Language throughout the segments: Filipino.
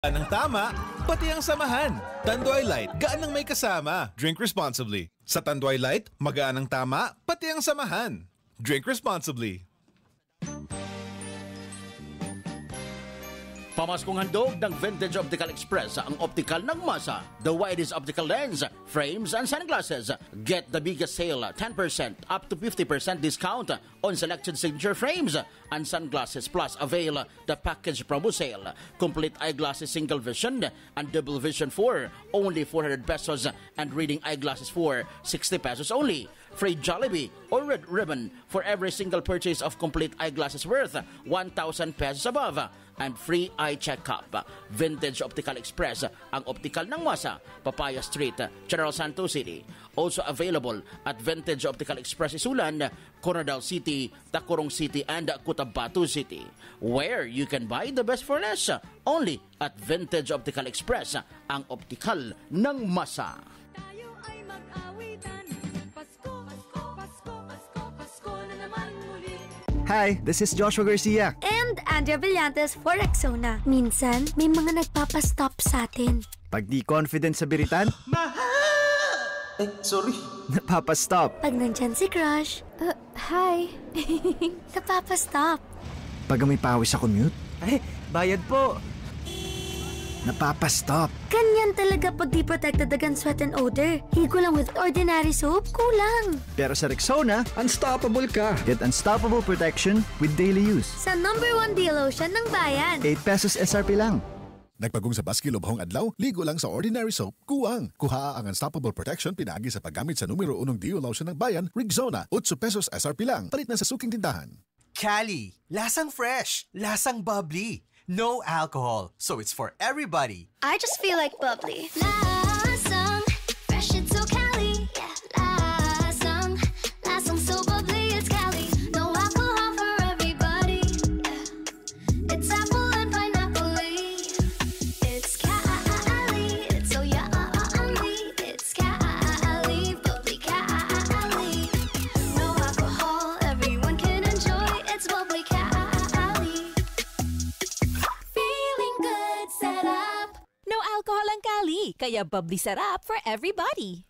Ang tama, pati ang samahan. Tanduay Light, gaan ang may kasama. Drink responsibly. Sa Tanduay Light, magaan ang tama, pati ang samahan. Drink responsibly. Pamaskong handog ng Vintage Optical Express ang optical ng masa. The widest optical lens, frames, and sunglasses. Get the biggest sale, 10% up to 50% discount on selected signature frames and sunglasses, plus avail the package promo sale. Complete eyeglasses single vision and double vision for only 400 pesos and reading eyeglasses for 60 pesos only. Free Jollibee or red ribbon for every single purchase of complete eyeglasses worth 1,000 pesos above, and free eye checkup. Vintage Optical Express, ang optical ng masa, Papaya Street, General Santos City. Also available at Vintage Optical Express Isulan, Coronadal City, Tacurong City, and Cotabato City, where you can buy the best for less only at Vintage Optical Express, ang optical ng masa. Hi, this is Joshua Garcia. And Andrea Villantes for Rexona. Minsan, may mga nagpapastop sa atin. Pag di confident sa biritan, sorry. napapastop. Pag nandyan si Crush, hi. Napapastop. Pag may pawis sa commute, Bayad po. napapastop. Ganyan talaga pag di protected against sweat and odor. Higo lang with ordinary soap, kulang. Pero sa Rexona, unstoppable ka. Get unstoppable protection with daily use. Sa #1 D-Lotion ng bayan. 8 pesos SRP lang. Nagpagong sa baskil o bahong adlaw, ligo lang sa ordinary soap, kuwang. Kuha ang unstoppable protection pinagi sa paggamit sa numero 1 Dio Lotion ng bayan, Rexona. 8 pesos SRP lang. Palit na sa suking tindahan. Cali, lasang fresh, lasang bubbly. No alcohol, so it's for everybody. I just feel like bubbly. Lasang, fresh, it's so Cali. Yeah, lasang, lasang so bubbly, it's Cali. No alcohol for everybody. Yeah, it's apple and pineapple. It's Cali, it's so yummy. It's Cali, bubbly Cali. No alcohol, everyone can enjoy. It's bubbly Cali. Feeling good, set up. No alcohol ang Cali, kaya bubbly sarap for everybody.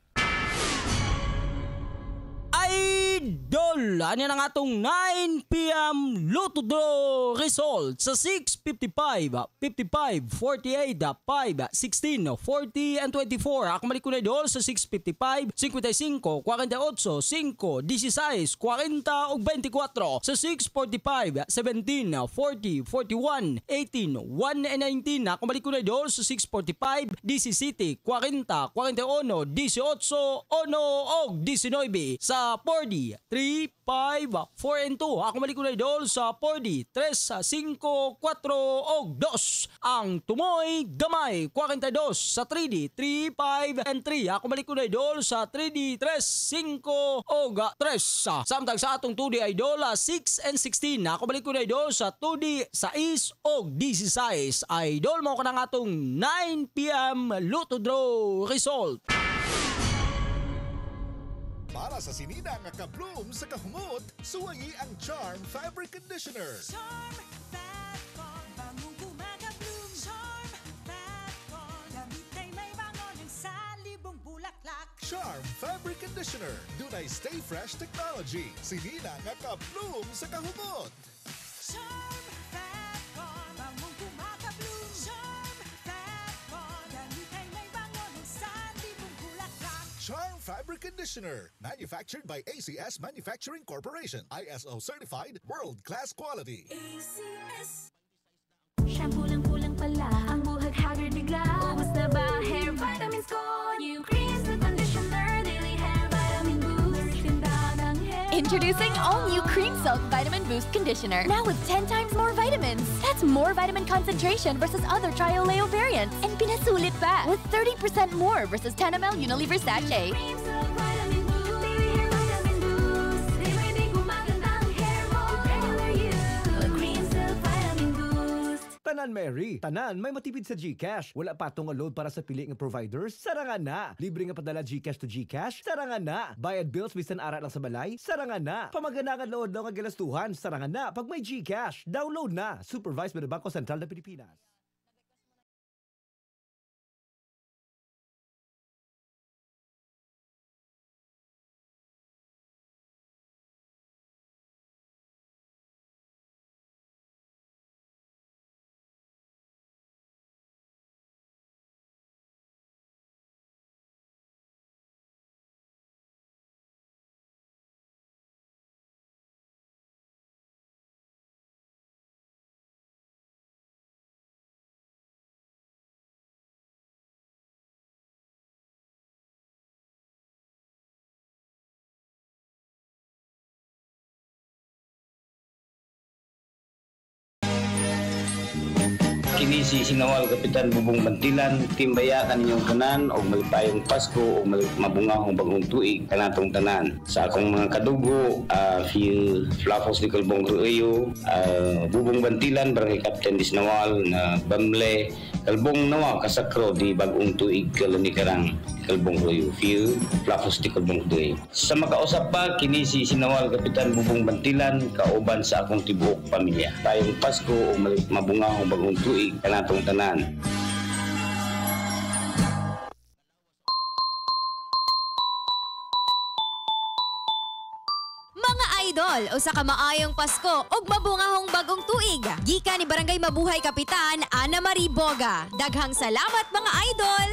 Idol! Ano ang atong 9 p.m. Lotto Draw result sa 6:55, 55, 48, 5, 16, 40, and 24. Ako mali ko na idol sa 6:55, 55, 48, 5, 16, 40, ug 24. Sa 6:45, 17, 40, 41, 18, 1, and 19. Ako mali ko na idol sa 6:45, 17, 40, 41, 18, 1, og 19. Sa 40, 3, 5, 4, and 2. Ako mali ko na idol sa 40, 3, 5, 4, og 2. Ang tumoy gamay, 42 sa 3D, 3, 5, and 3. Ako mali ko na idol sa 3D, 3, 5, og 3. Samtang sa atong 2D idol, 6 and 16. Ako mali ko na idol sa 2D, 6 og 16. Idol mo ko na atong 9 p.m. Lotto Draw result. Para sa sinina nga ka-bloom sa kahumot, suwayi ang Charm Fabric Conditioner. Charm Fat Con, bangong gumagabloom. Charm Fat Con, damit ay may bangon ng salibong bulaklak. Charm Fabric Conditioner. Dunay Stay Fresh Technology. Sinina nga ka-bloom sa kahumot. Charm Fat Con, bangong gumagabloom. Charm Fat Con, damit ay may bangon ng salibong bulaklak. Charm Fabric Conditioner. Manufactured by ACS Manufacturing Corporation. ISO certified, world-class quality. ACS. Shampoo lang kulang pala, ang buhag haggard bigla. Ubus na ba hair vitamins ko? New creams with conditioner, daily hair vitamin boost. Ganda ng hair. Introducing all new Cream Silk Vitamin Boost Conditioner. Now with 10 times more vitamins. That's more vitamin concentration versus other Trioleo variants. And pinasulit pa with 30% more versus 10 ml Unilever sachet. Creams of vitamin boost, daily hair vitamin boost. Day by day gumaganda ang hair mo. Regular you, creams of vitamin boost. Tanan Mary, tanan may matipid sa GCash. Wala pa tong load para sa pili ng providers. Sarangan na. Libre nga padala GCash to GCash. Sarangan na. Bayad bills bisan ara lang sa balay. Sarangan na. Pamaganangan load daw nga gilastuhan. Sarangan na. Pag may GCash, download na. Supervised by the Bangko Sentral ng Pilipinas. Kini si Sinawal Kapitan Bubong Bantilan, timbaya kaninyong tanan og malipayong Pasko o mabungahong bagong tuig kanatong tanan. Sa akong mga kadugo, Phil Flacos de Calbong Rueyo, Bubong Bantilan, Barangay Captain di Sinawal, na Bamle, Calbong Nawa, Kasakro di bagong tuig kalanikarang Calbong Rueyo, Phil Flacos de Calbong Rueyo. Sa makausap pa, kini si Sinawal Kapitan Bubong Bantilan, kauban sa akong tibuok pamilya. Tayong Pasko o mabungahong bagong tuig kanatong tanan. Mga idol, usa ka maayong Pasko ug mabungahong bagong tuig. Gikan ni Barangay Mabuhay Kapitan Ana Marie Boga. Daghang salamat mga idol.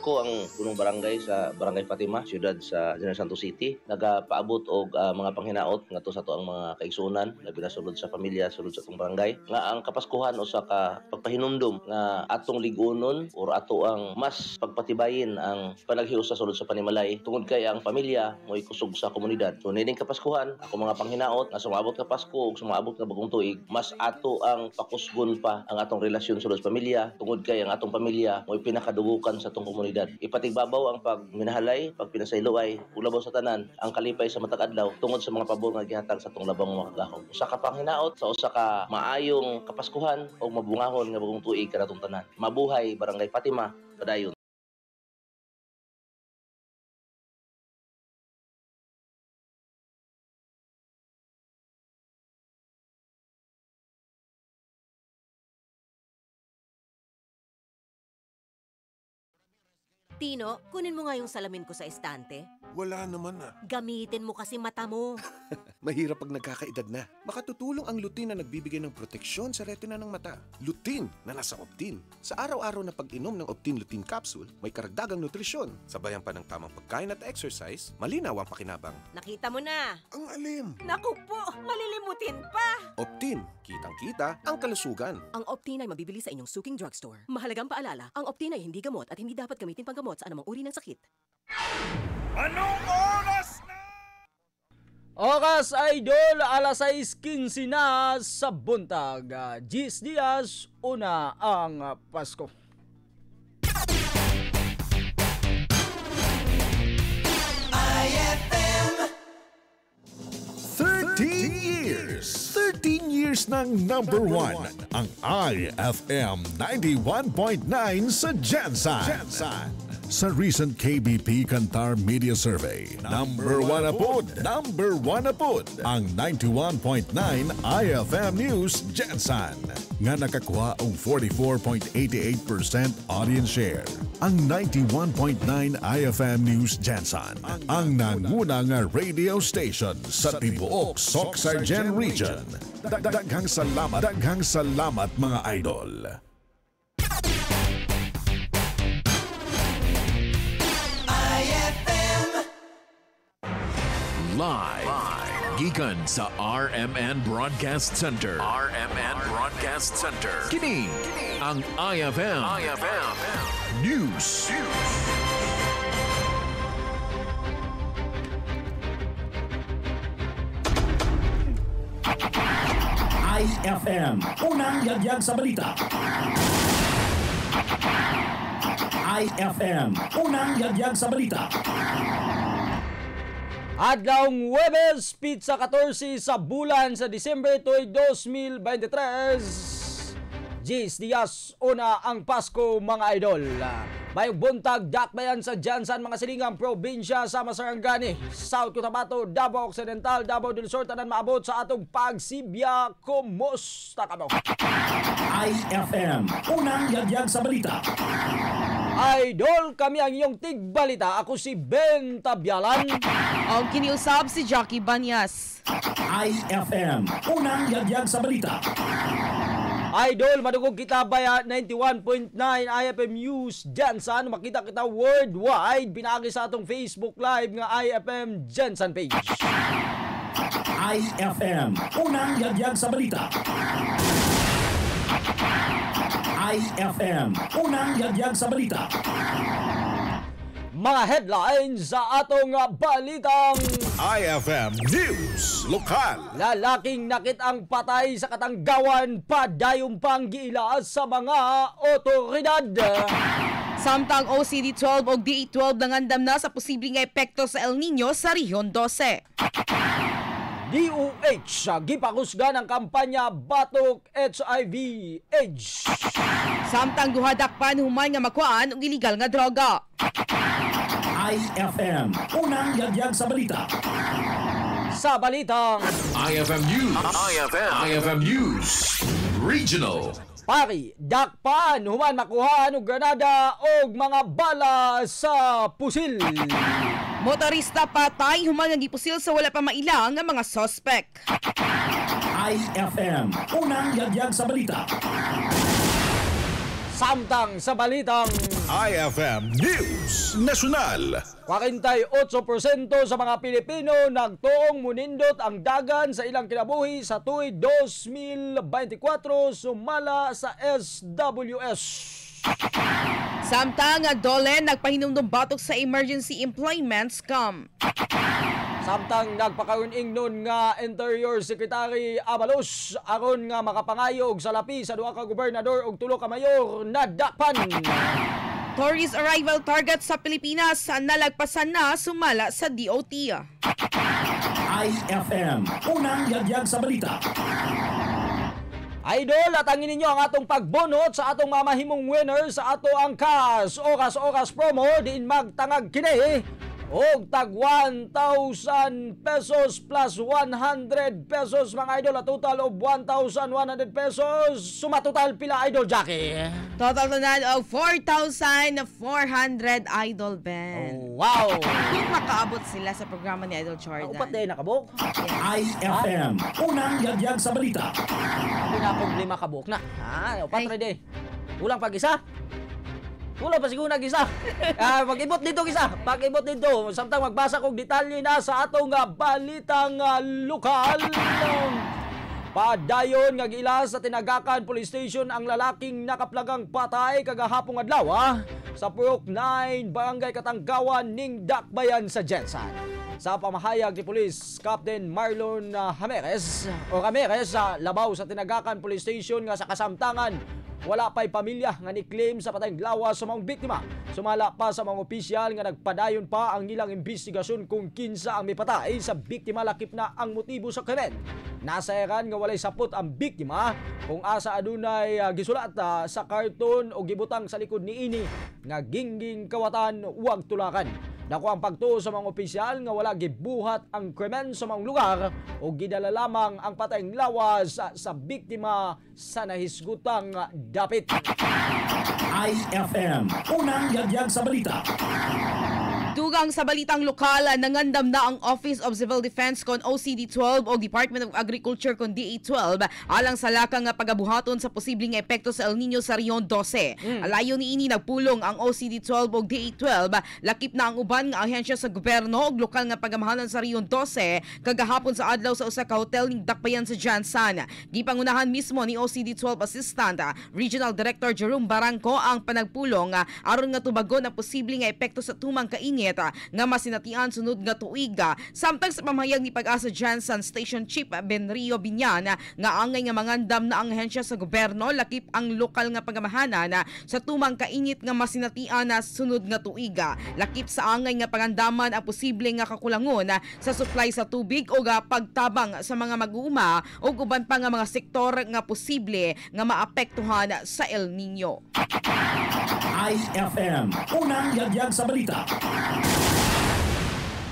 Ako ang punong barangay sa Barangay Fatima, siyudad sa General Santos City. Nagapaabot og mga panghinaot ngadto sa ato ang mga kaigsuonan, labi na sulod sa pamilya, sulod sa atong barangay. Nga ang Kapaskuhan usa ka pagpahinumdum nga atong ligunon or ato ang mas pagpatibayin ang panaghiusa sulod sa panimalay tungod kay ang pamilya mo'y kusog sa komunidad. So nining Kapaskuhan, ako mga panghinaot nga sumaabot ka Pasko ug sumaabot ka bagong tuig, mas ato ang pakusgon pa ang atong relasyon sulod sa pamilya tungod kay ang atong pamilya mo'y pinakadugukan sa atong komunidad. Ipatigbabaw ang pagminahalay, pagpinasayloay, ulabaw sa tanan, ang kalipay sa matag adlaw tungod sa mga pabor nga gihatag sa atong labang mga kagahom. Usa ka panghinaot sa usa ka maayong Kapaskuhan o mabungahon nga bagong tuig kanatong tanan. Mabuhay Barangay Fatima, padayon. Tino, kunin mo nga yung salamin ko sa estante. Wala naman na. Gamitin mo kasi mata mo. Mahirap pag nagkakaedad na. Makatutulong ang lutein na nagbibigay ng proteksyon sa retina ng mata. Lutein na nasa Optin. Sa araw-araw na pag-inom ng Optin Lutein Capsule, may karagdagang nutrisyon. Sabayan pa ng tamang pagkain at exercise, malinaw ang pakinabang. Nakita mo na. Ang alim. Naku po, malilimutin pa. Optin, kitang-kita ang kalusugan. Ang Optin ay mabibili sa inyong suking drugstore. Mahalagang paalala, ang Optin ay hindi gamot at hindi dapat gamitin panggamot sa anumang uri ng sakit. Anong oras na? Oras idol, alas 6:15 na sa buntag. 10 Dias, una ang Pasko. IFM 13 years ng number 1 ang IFM 91.9 sa Jansan. Sa recent KBP Kantar Media Survey, number 1 na pod ang 91.9 IFM News Jansan nga nakakuha ang 44.88% audience share. Ang 91.9 IFM News Jansan ang nanguna nga radio station sa tibuok Soc-Sargen Region. Daghang salamat mga idol. Live. Gikan sa RMN Broadcast Center. Kini ang IFM News. IFM, unang yagyag sa balita. IFM, unang yagyag sa balita. Adlawng Huwebes, pizza 14 sa bulan sa Disyembre 2023. 10 Dias, una ang Pasko mga idol. Bayong buntag, dakbayan sa Jansan mga silingang probinsya sa Sarangani, South Cotabato, Davao Occidental, Davao del Sur, tanan maabot sa atong pagsibya. Kumusta ka mo? IFM, unang yagyag sa balita. Idol, kami ang iyong tigbalita. Ako si Ben Tabyalan. Ang kiniusap si Jackie Banyas. IFM, unang yagyag sa balita. Idol, madugog kita baya 91.9 IFM News Jansan. Makita kita worldwide. Binagi sa atong Facebook Live nga IFM Jansan page. IFM, unang yagyag sa balita. IFM, unang yagyag sa balita. mga headlines sa atong balitang IFM News Lokal. Lalaking nakitang patay sa Katanggawan, padayong pang giila sa mga otoridad. Samtang OCD-12 o DA-12 nangandam na sa posibleng epekto sa El Nino sa Rehiyon 12. DOH gipakusgan ang kampanya Batok HIV/AIDS. Samtang duhadakpan human nga makuan og illegal nga droga. IFM, unang yagyag sa balita. Sa balitang IFM News. IFM News. Regional. Pari, dakpan human makuhaan og granada og mga bala sa pusil. Motorista patay human nga gipusil sa wala pa mailang nga mga suspek. IFM, unang yagyag sa balita. Samtang sa balitang IFM News National. 48% sa mga Pilipino nagtuong munindot ang dagan sa ilang kinabuhi sa tuig 2024 sumala sa SWS. Samtang Dolen nagpahinumdum batok sa emergency employment scam. Samtang nagpakaruning nun nga Interior Secretary Abalos aron nga makapangayog sa lapi sa duha ka gobernador ug tulo ka mayor na dakpan. Tourist arrival target sa Pilipinas nalagpasan na sumala sa DOT. IFM, unang yagyag sa balita. Idol, atangin ninyo ang atong pagbunot sa atong mamahimong winner sa ato ang Kas Oras promo diin magtangag kini og tag 1,000 pesos plus 100 pesos mga idol, a total of 1,100 pesos. Suma total pila idol Jackie? Total na og 4,400 idol Ben. Oh, wow! Kung makaabot sila sa programa ni Idol Jordan. Upat din nakabuk? IFM, unang yagyag sa balita. Sabi na akong 5 kabuk na. Upat rin Ulang pag-isa? Wala pa siguro nag-isa. Pag-ibot dito isa. Pag-ibot dito. Samtang magbasa kong detalye na sa atong balitang lokal. Padayon nga gila sa Tinagakan Police Station ang lalaking nakaplagang patay kagahapong adlaw sa Purok 9, Barangay Katanggawan ning Dakbayan sa Jensan. Sa pamahayag ni Police Captain Marlon Ramirez sa labaw sa Tinagakan Police Station nga sa kasamtangan wala pa'y pamilya nga ni-claim sa patayng lawas sa mga biktima. Sumala pa sa mga opisyal nga nagpadayon pa ang ilang investigasyon kung kinsa ang may patay sa biktima lakip na ang motibo sa krimen. Nasayaran nga walay sapot ang biktima kung asa adunay gisulat sa karton o gibutang sa likod niini nga gingging kawatan huwag tulakan. Dako ang pagtuo sa mga opisyal nga wala gibuhat ang krimen sa mga lugar o gidala lamang ang patayng lawas sa biktima sa nahisgutang dapit. IFM, unang yagyag sa balita. Dugang sa balitang lokal, nangandam na ang Office of Civil Defense kon OCD-12 o Department of Agriculture kon DA-12 alang sa lakang pagabuhaton sa posibleng epekto sa El Nino sa Rehiyon 12. Alayo niini nagpulong ang OCD-12 o DA-12 lakip na ang uban nga ahensya sa gobyerno ug lokal nga pagamahalan sa Rehiyon 12 kagahapon sa adlaw sa usa ka hotel ning Dakbayan sa Jansan. Gipangunahan mismo ni OCD-12 Assistant Regional Director Jerome Barangco ang panagpulong aron nga tubagon ang posibleng nga epekto sa tumang kainit nga masinatian sunod nga tuig. Samtang sa pamahayag ni Pag-asa Jansan Station Chief Benrio Binyan nga angay nga mangandam na ang ahensya sa gobyerno lakip ang lokal nga pagamahanan sa tumang kainit nga masinatian sunod nga tuig. Lakip sa angay nga pangandaman ang posible nga kakulangon sa supply sa tubig o pagtabang sa mga mag-uuma o uban pa nga mga sektor nga posible nga maapektuhan sa El Nino. IFM, unang yagyag sa balita.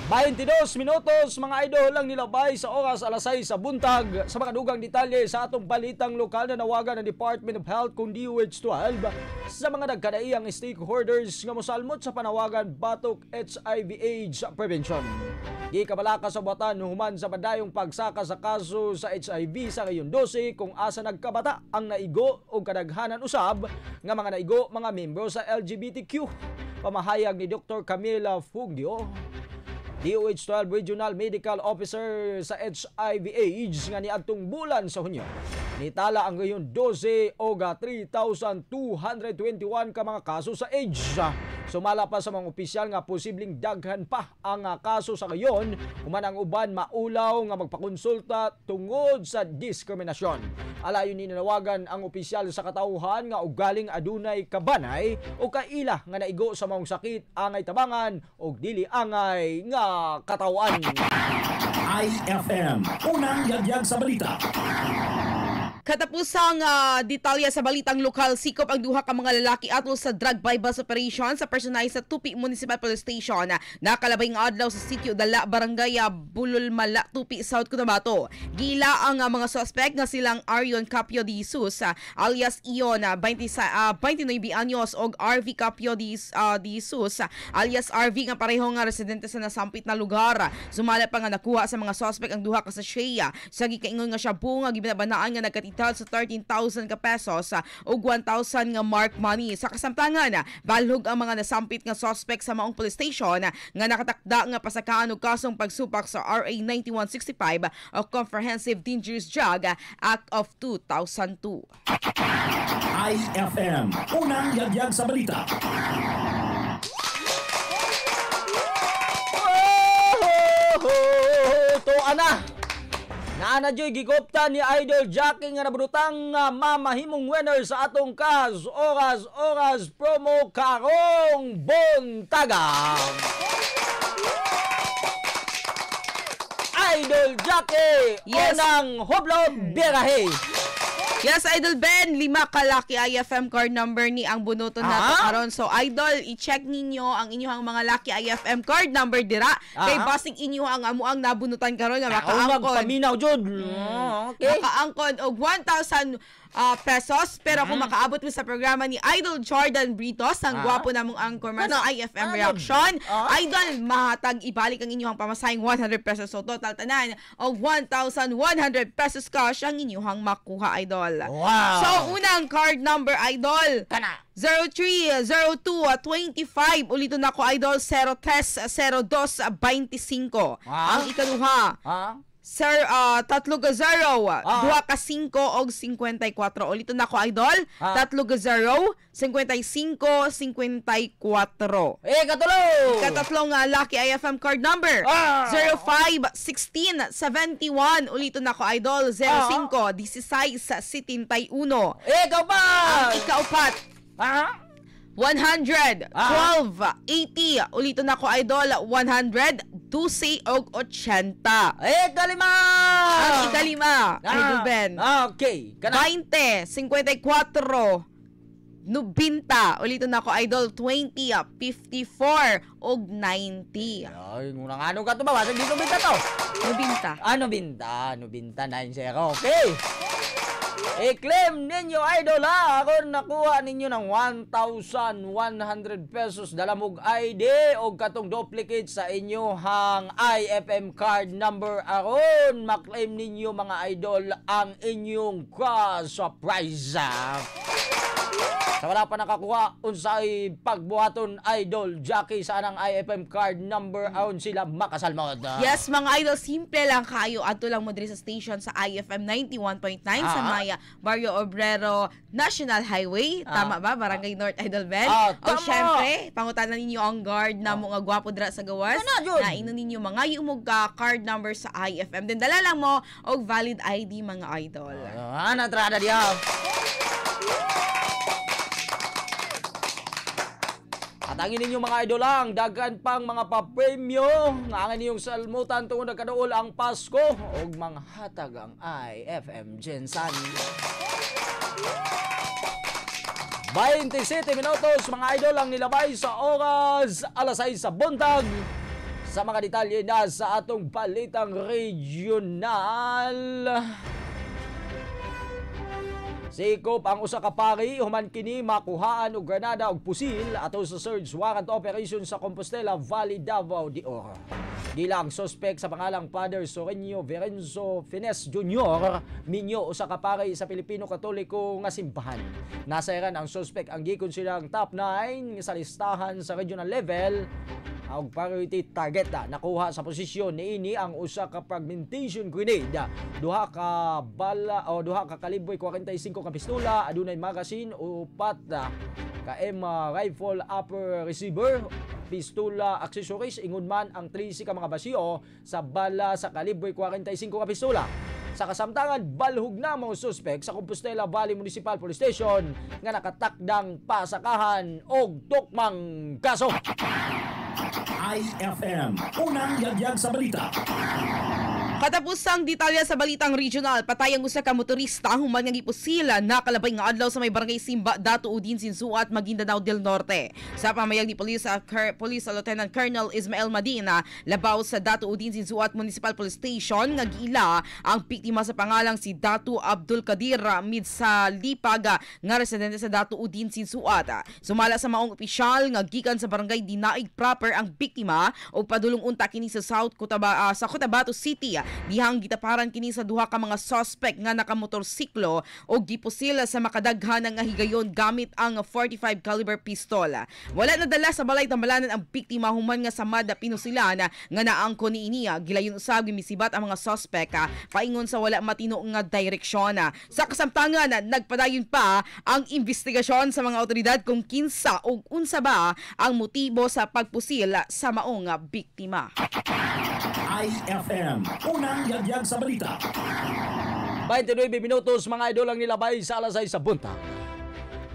22 minutos mga idol lang nilabay sa oras alas 6 sa buntag sa mga dugang detalye sa atong balitang lokal na nawagan ng Department of Health kung DOH-12 sa mga nagkadaiyang stakeholders nga mosalmot sa panawagan Batok HIV/AIDS Prevention. Gikabalaka sa buhatan human sa padayong pagsaka sa kaso sa HIV sa Rehiyon 12 kung asa nagkabata ang naigo o kadaghanan usab nga mga naigo mga membro sa LGBTQ. Pamahayag ni Dr. Camila Fungio, DOH-12 Regional Medical Officer sa HIV/AIDS nga niadtong bulan sa Hunyo. Nitala ang Rehiyon 12 og 3,221 ka mga kaso sa AIDS Sumala pa sa mga opisyal nga posibleng daghan pa ang kaso sa gayon human ang uban maulaw nga magpakonsulta tungod sa diskriminasyon. Alayon ni nanawagan ang opisyal sa katauhan nga ugaling adunay kabanay o kaila nga naigo sa maong sakit angay tabangan o dili angay nga katawan. IFM, unang yagyag sa balita. Katapusang detalya sa balitang lokal, sikop ang duha ka mga lalaki atol sa drug bypass operation sa personay sa Tupi Municipal Police Station. Nakalabay nga adlaw sa sitio Dala, Barangay Bululmala, Tupi, South Cotabato. Gila ang mga suspect nga silang Arion Capio de Jesus alias Ion, 29 anyos og RV Capio de Jesus alias RV nga pareho nga residente sa nasampit na lugar. Sumala pa nga nakuha sa mga suspect ang duha ka sa Shea. Sa gikaingon nga shabu nga gibinabanaan nga nagkatita sa 13,000 ka pesos o 1,000 nga mark money. Sa kasamtangan, balhog ang mga nasampit nga suspect sa maong police station nga nakatakda nga pasakaan og kasong pagsupak sa RA 9165 o Comprehensive Dangerous Drug Act of 2002. IFM, unang yagyag sa balita. Ana Naana Joy gigopta ni Idol Jackie nga nabutang mamahimong winner sa atong kas oras promo karong buntaga. Idol Jackie, yes. Unang hublot birahe. Yes, Idol Ben, 5 kalaki IFM card number ni ang bunuton nato karon. So, Idol, i-check ninyo ang inyong mga lucky IFM card number dira. Kay basig inyo ang amuang nabunutan karon nga makaangkon. Paminaw jud. Okay. Makaangkon og 1,000 pesos, pero kung makaabot mo sa programa ni Idol Jordan Britos, ang gwapo namong anchor man sa IFM Reaction, Idol, mahatag ibalik ang inyong pamasahing 100 pesos. So total tanan og 1,100 pesos cash ang inyong makuha, Idol. Wow. So unang card number, Idol, 030225. Ulito na ko, Idol, 030225. Ang ikaduha, Sir, 3-0, 2-5 og 54. Ulito na ko, Idol. 3-0, 55, 54. Katatlong lucky IFM card number. 05, 16, 71. Ulito na ko, Idol. 05, 16, 71. Ikaw pa! Ang ikaupat. 100, 12, 80. Ulito na ko, Idol. 100, 12 og 80. Ikalima! Ang ikalima, Idol Ben. Okay. 20, 54, 90. Ulito na ko, Idol. 20, 54 og 90. Ay, murang ano ka to ba? Basag dito binta to? Nubinta, 9-0. Okay. I-claim ninyo, Idol, ha? Ako nakuha ninyo ng 1,100 pesos. Dalamog ID o katong duplicate sa inyohang IFM card number. Aron maklaim ninyo, mga Idol, ang inyong cash prize. Sa wala pa nakakuha, unsay pagbuhaton, Idol Jackie, sa anang IFM card number, aron sila makasalmod. Yes, mga Idol, simple lang kayo. Ato lang mo diri sa station sa IFM 91.9 sa Maya Barrio Obrero National Highway. Tama ba? Barangay North, Idol Ben. O syempre, pangutanan ninyo ang guard na mga gwapo dira sa gawas. Na ino ninyo mga umog card number sa IFM. Then dala lang mo og valid ID, mga Idol. Natrada diya. Atangin ninyo, mga Idol, lang dagan pang mga papremyo nga ang inyong salmutan tungod nagkaduol ang Pasko og manghatag ang IFM Gensan. 27 minutos, mga Idol, ang nilabay sa oras 6 sa buntag. Sa mga detalye na sa atong balitang regional. Sikop ang usa ka pari human kini makuhaan og granada og pusil ato sa search warrant operation sa Compostela Valley, Davao de Oro. Dilang suspect sa pangalang Father Sorenio Verenzo Fines Jr. minyo usa ka pari sa Pilipino Katoliko nga simbahan. Nasairan ang suspect ang gikonsiderang top 9 sa listahan sa regional level ang priority target nakuha sa posisyon niini ang usa ka fragmentation grenade, duha ka bala o duha ka kalibre 45 ka pistola, adunay magazine, upat ka M rifle upper receiver, pistola, accessories, ingon man ang 13 ka mga basyo sa bala sa kalibre 45 ka pistola. Sa kasamtangan, balhog na mga suspek sa Compostela Valley Municipal Police Station nga nakatakdang pasakahan og tukmang kaso. IFM, unang yagyag sa balita. Katapos ang detalya sa balitang regional, patay ang usa ka motorista human nga giposila nakalabay nga adlaw sa may barangay Simba, Dato Udin, Sinsuat, Maguindanao del Norte. Sa pamayag ni Police Lieutenant Colonel Ismael Madina, labaw sa Dato Udin, Sinsuat Municipal Police Station nga giila ang biktima sa pangalang si Dato Abdul Kadir Mid sa Lipag nga residente sa Dato Udin, Sinsuat. Sumala sa maong opisyal nga gikan sa barangay Dinaig proper ang biktima o padulong unta kini sa sa Cotabato City. Dihang gitaparan kini sa duha ka mga suspect nga nakamotorsiklo o gipusil sa makadaghan nga higayon gamit ang 45 caliber pistola. Wala nadala sa balay tambalanan ang biktima human nga samad pinusilan nga naangko niini. Gilayon usab gimisibat ang mga suspect paingon sa wala matino nga direksyon. Sa kasamtangan, nagpadayon pa ang investigasyon sa mga otoridad kung kinsa o unsa ba ang motibo sa pagpusil sa maong biktima. IFM, unang yagyag sa balita. 29 minutos mga idol ang nilabay sa alas 6 sa buntag.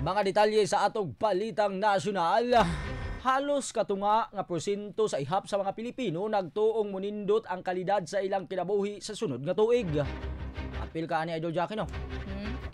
Mga detalye sa atong balitang nasyonal. Halos katunga nga porsyento sa ihap sa mga Pilipino nagtuong munindot ang kalidad sa ilang kinabuhi sa sunod nga tuig. Apil ka ni Idol Jackie, no?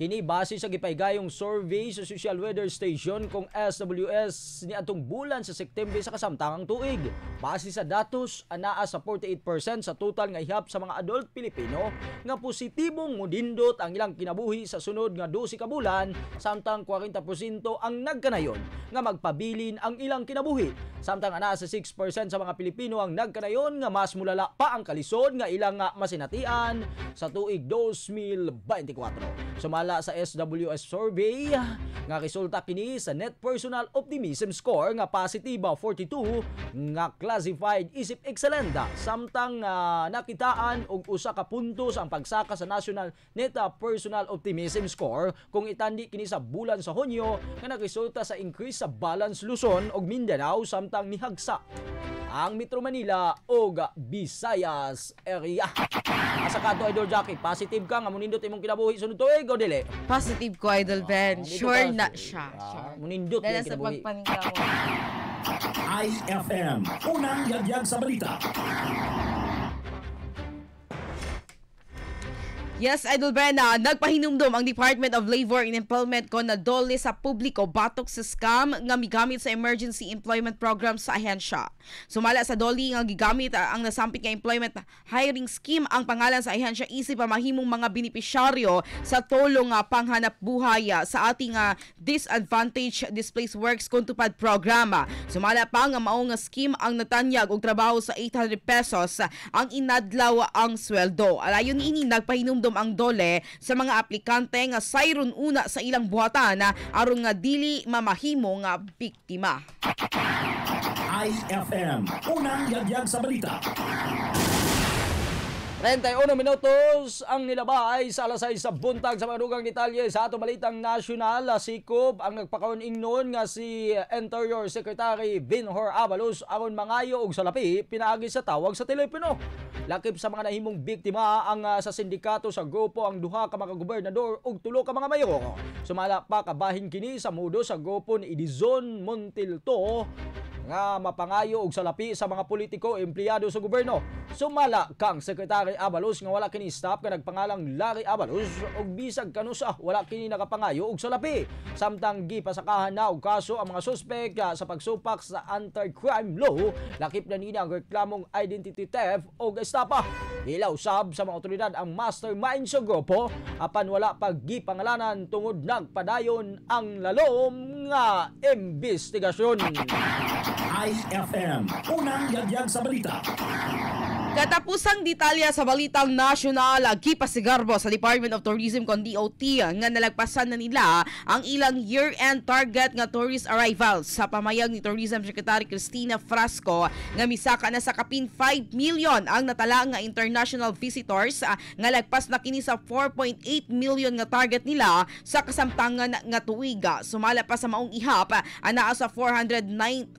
Kini base sa gipaygayong survey sa Social Weather Station kung SWS ni atong bulan sa September sa kasamtangang tuig. Base sa datos, anaa sa 48% sa total nga ihap sa mga adult Pilipino nga positibong mudindot ang ilang kinabuhi sa sunod nga 12 ka bulan, samtang 40% ang nagkanayon nga magpabilin ang ilang kinabuhi. Samtang anaa sa 6% sa mga Pilipino ang nagkanayon nga mas mulala pa ang kalisod nga ilang masinatian sa tuig 2024. Sumala sa SWS survey nga resulta kini sa Net Personal Optimism Score nga positiva 42 nga classified isip excellent, samtang nakitaan og usa ka puntos ang pagsaka sa National Net Personal Optimism Score kung itandi kini sa bulan sa Hunyo nga nagresulta sa increase sa balance Luzon og Mindanao, samtang nihagsa ang Metro Manila o Visayas area. Asa ka to, Idol Jackie? Positive ka nga munindot imong kinabuhi sunod tuig o dili? Positive ko, Idol Ben. Sure na siya. Munindot dahil yung sa kinabuhi. pagpaningkaw. IFM, unang yagyag sa balita. Yes, Idol Ben, nagpahinumdum ang Department of Labor and Employment ko na dole sa publiko batok sa scam nga migamit sa Emergency Employment Program sa ahensya. Sumala sa dole nga gigamit ang nasampit nga employment hiring scheme ang pangalan sa ahensya isip mahimong mga benepisyaryo sa tulong panghanap buhay sa ating Disadvantaged Displaced Works Kontupad Programa. Sumala pa nga maong scheme ang natanyag og trabaho sa 800 pesos ang inadlaw ang sweldo. Alayon ini nagpahinumdum ang dole sa mga aplikante nga sayron una sa ilang buhatan aron nga dili mamahimo nga biktima. IFM, unang yagyag sa balita. 31 minutos ang nilabay sa alas 6 sa buntag sa mga dugang detalye sa atong balitang nasyonal. Sikop ang nagpakaon ingnon nga si Interior Secretary Vinhor Avalos aron mangayo og salapi pinaagi sa tawag sa telepono. Lakip sa mga nahimong biktima ang sa sindikato sa grupo ang duha ka mga gobernador ug tulo ka mga mayor. Sumala pa kabahin kini sa mudo sa grupo ni Edison Montilto nga mapangayo og salapi sa mga politiko o empleyado sa gobyerno. Sumala kang Secretary Avalos nga wala kini staff nga nagpangalang Larry Avalos og bisag kanusa wala kini nakapangayo og salapi. Samtang gipasakahan na og kaso ang mga suspek sa pagsupak sa anti-crime law, lakip na nina ang reklamong identity theft o estafa. Ilaw sab sa mga otoridad ang mastermind sa grupo apan wala paggipangalanan tungod nagpadayon ang lalom nga investigasyon. IFM, unang yagyag sa balita. Katapusang detalya sa balitang nasyonal, gipasigarbo sa Department of Tourism kon DOT nga nalagpasan na nila ang ilang year-end target nga tourist arrivals sa pamayag ni Tourism Secretary Cristina Frasco nga misaka na sa kapin 5 million ang natala nga international visitors nga lagpas na kini sa 4.8 million nga target nila sa kasamtangan nga tuiga. Sumala pa sa maong ihap anaa sa 439.5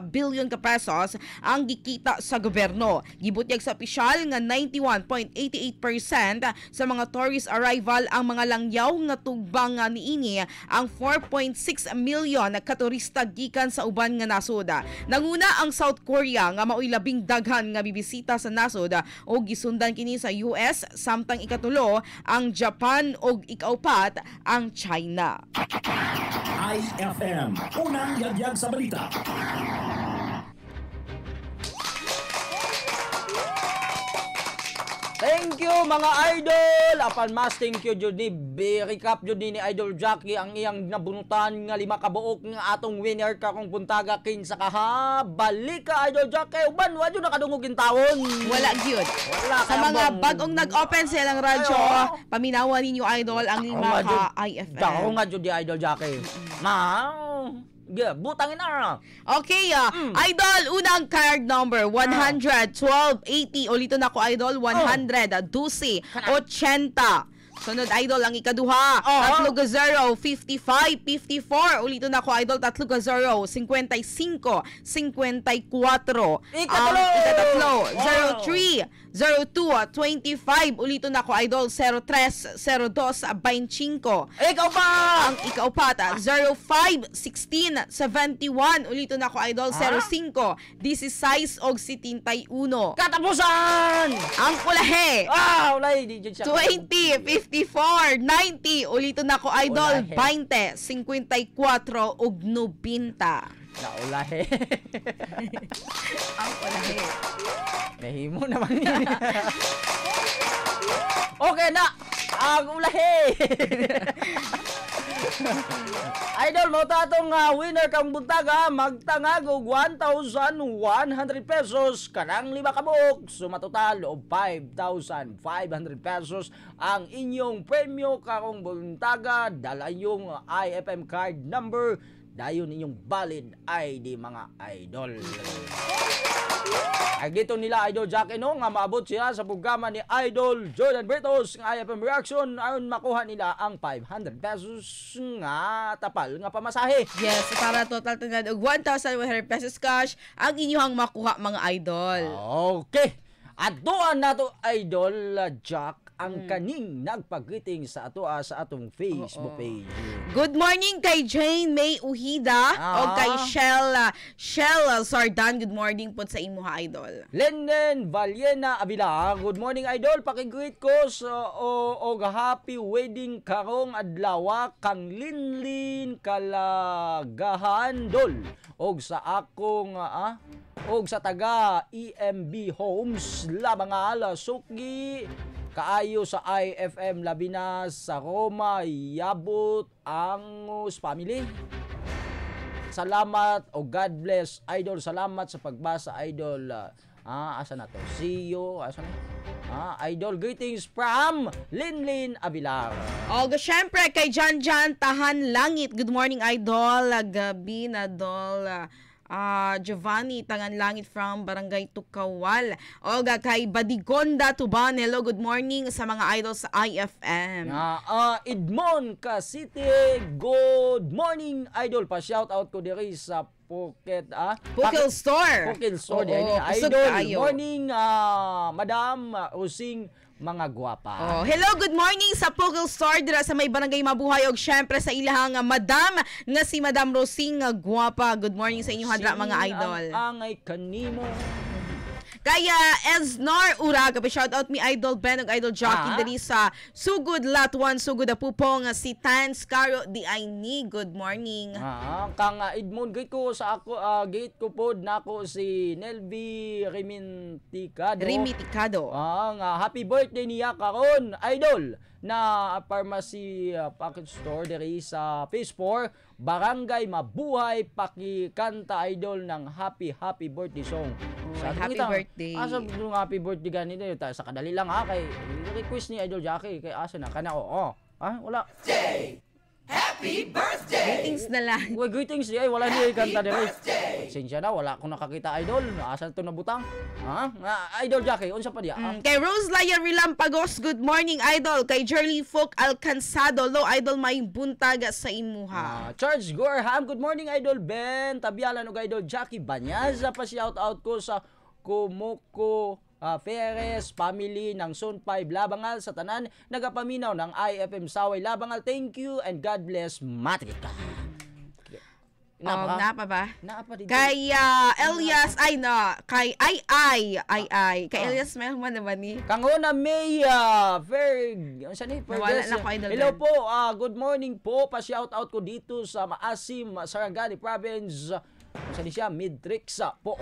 billion ka pesos ang gikita sa gobyerno. Gibutyag sa opisyal nga 91.88% sa mga tourist arrival ang mga langyaw nga tugbang niini ang 4.6 million na katurista gikan sa uban nga nasod. Nanguna ang South Korea nga mao'y labing daghan nga bibisita sa nasod o gisundan kini sa US, samtang ikatulo ang Japan o ikaupat ang China. IFM, unang yagyag sa balita. Thank you mga idol. Apan mas thank you jud ni recap jud ni Idol Jackie ang iyang nabunutan nga 5 kabuok nga atong winner karong buntaga kinsa ka ha. Balik ka Idol Jackie. Uban wa jud nakadungog intawon. Wala gyud. Sa mga bagong nag-open silang radyo, paminawan ninyo Idol ang 5 ka IFM. Dako nga jud di Idol Jackie. Butangin na. Okay, Idol, unang card number 112.80. Ulito na ko Idol, 100, 12, 80. Sunod Idol ang ikaduha, 3-0, 55-54. Ulito na ko Idol, 3-0, 55, 54. Ikatatlo, 03, 02, 25. Ulito na ko Idol, 03, 02, 25. Ikaw pa! Ang ikaupat, 05, 16, 71. Ulito na ko Idol, 05, 16 og 71. Katapusan! Ang ulahe, ulay, di dyan siya. 20, 54, 90. Ulito na ko Idol, 20, 54 ug 90. Naulahe. Ang ulahe. Nahimo naman yan. Okay na. Ang ulahe. Idol mo tatong winner kang buntaga magtangag og 1,100 pesos kanang 5 kabuok sumatotal og 5,500 pesos ang inyong premyo karong buntaga. Dala yung IFM card number, dayon inyong valid ID mga idol. Ay gito nila Idol Jackie no nga maabot siya sa programa ni Idol Jordan Bertos ng IFM Reaction aron makuha nila ang 500 pesos nga tapal nga pamasahe. Yes, para total tungod og 1,100 pesos cash ang inyong makuha mga idol. Okay. At doon na to Idol Jack ang kaning nagpag-greeting sa ato sa atong Facebook page. Good morning kay Jane May Uhida o kay Shell Sardan. Good morning po sa imo Idol. Lenden Valiena Avila. Good morning Idol. Paki-greet ko sa og happy wedding karong adlaw kang Linlin Kalagahan Dol og sa akong og sa taga EMB Homes Labangal Suki kaayo sa IFM labi na sa Roma Yabot Angus family. Salamat o God bless Idol. Salamat sa pagbasa Idol. Asa na to? See you. Asa na? Idol greetings from Linlin Abilar. O syempre kay Jan Tahan Langit. Good morning Idol. Gabi na Dol. Giovanni Tangan Langit from Barangay Tukawal. Oga kay Badigonda Tuban. Hello, good morning sa mga idols sa IFM. Edmond City. Good morning idol. Pa shout out ko diri sa Phuket Pukil Store. Pukil Store din. Idol. Good morning Madam Using mga gwapa. Hello, good morning sa Pukil Store dira sa may Barangay Mabuhay og syempre sa ilahang madam nga si Madam Rosing nga gwapa. Good morning sa inyo hadra mga idol. Ang ay kanimo. Kaya Esnar Uraga, shout out mi Idol Ben ug Idol Jockey diri sa Sugod Latuan, Sugod Apupong si Tans Caro di Aini. Good morning. Kang Edmond gate ko sa ako gate ko pod nako si Nelby Rimiticado. Nga happy birthday niya karon Idol na pharmacy package store diri sa Phase 4 Barangay Mabuhay, pakikanta idol ng happy birthday song. Happy birthday. Asa yung happy birthday ganito sa kadali lang kay request ni Idol Jackie kay asa na kana wala. Happy birthday! Greetings na lang. Uy, greetings ay wala niya kanta dire. Pasensya na, wala ko nakakita idol. Asa to nabutang? Idol Jackie, unsa pa diya? Kay Rose Laya Rilampagos, good morning idol. Kay Jerly Folk Alcansado, lo idol may buntag sa imuha. Charles Gorham, good morning idol Ben. Tabyalan og idol Jackie Banyaza pa shout out ko sa Kumoko Ferres, family ng Zone 5 Labangal sa tanan, nagapaminaw ng IFM Saway Labangal. Thank you and God bless Matrika. Napa ba? Napa dito. Kay Elias, kay kay Elias may man naman ni. Kangona May Ferg, wala na ko idol. Hello po, good morning po. Pa-shout out ko dito sa Maasim, Sarangani Province. Saan siya? Midtrix po.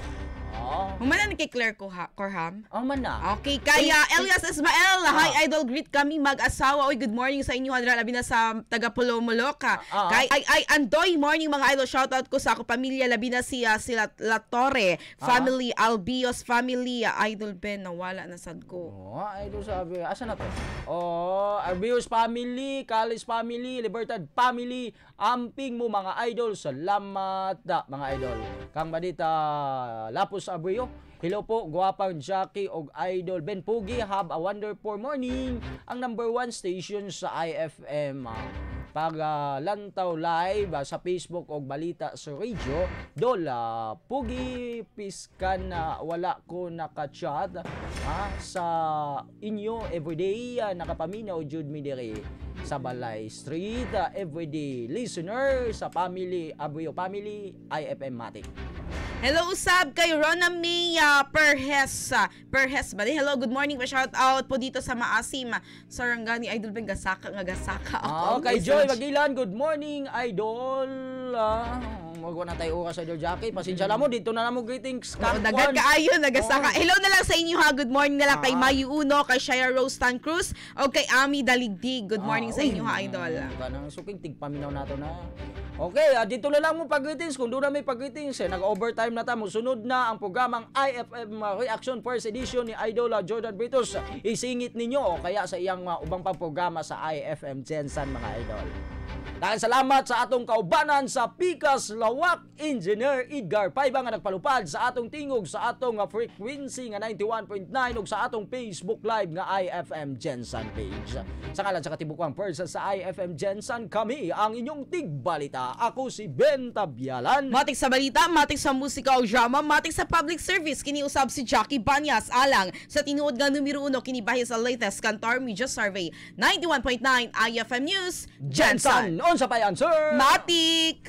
Humana kay Claire Corham. Man na. Okay, kaya Elias Ismael, hi idol, greet kami mag-asawa. Oy, good morning sa inyo, labi na sa taga Pulomolok. Kay Andoy, morning mga idol, shoutout ko sa ako pamilya, labi na sila La Torre, family, Albios family, idol Ben, nawala na sad ko. Idol sabi, asa na to? Albios family, Calis family, Libertad family, amping mo mga idol, salamat mga idol. Kang Badita Lapos Abreu, hello po, guwapang Jackie og idol Ben Pugi, have a wonderful morning. Ang number 1 station sa IFM. Pag lantaw live sa Facebook og balita sa radio, Dola Pugi piskan wala ko naka-chat sa inyo everyday nakapaminaw jud mi diri sa Balay Street, everyday listener sa family Abreu family IFM Matic. Hello usab kay Rona May Perhes ba? Hello, good morning. Pa-shout out po dito sa Maasim, Sarangani idol Ben gasaka ako. Kay Joy Magilan, good morning idol. Wag na tayo oras idol Jackie. Pasensya na mo dito na mo greetings. Dagat kaayo nagasaka. Hello na lang sa inyo ha. Good morning na lang kay Mayu Uno, kay Shaya Rose Tan Cruz, o kay Ami Daligdig. Good morning sa inyo ha idol. Kanang suking tigpaminaw nato na. Okay, dito na lang mo pag-greetings. Kung doon na may pag-greetings, nag-overtime na tamo. Sunod na ang programang IFM Reaction First Edition ni Idol Jordan Britos. Isingit ninyo kaya sa iyang ubang pang programa sa IFM Jensen mga idol. Dahil salamat sa atong kaubanan sa Pikas Lawak, Engineer Edgar Paiba nga nagpalupad sa atong tingog sa atong frequency nga 91.9 ug sa atong Facebook Live nga IFM Jensen page. Sa ngalan sa katibukwang person sa IFM Jensen, kami ang inyong tigbalita. Ako si Ben Tabyalan. Matik sa balita, matik sa musika o drama, matik sa public service, kiniusab si Jackie Banyas alang sa tinuod nga numero 1 kinibahin sa latest Kantar Media Survey. 91.9 IFM News, Jensen. Unsa pa yan, sir? Matik!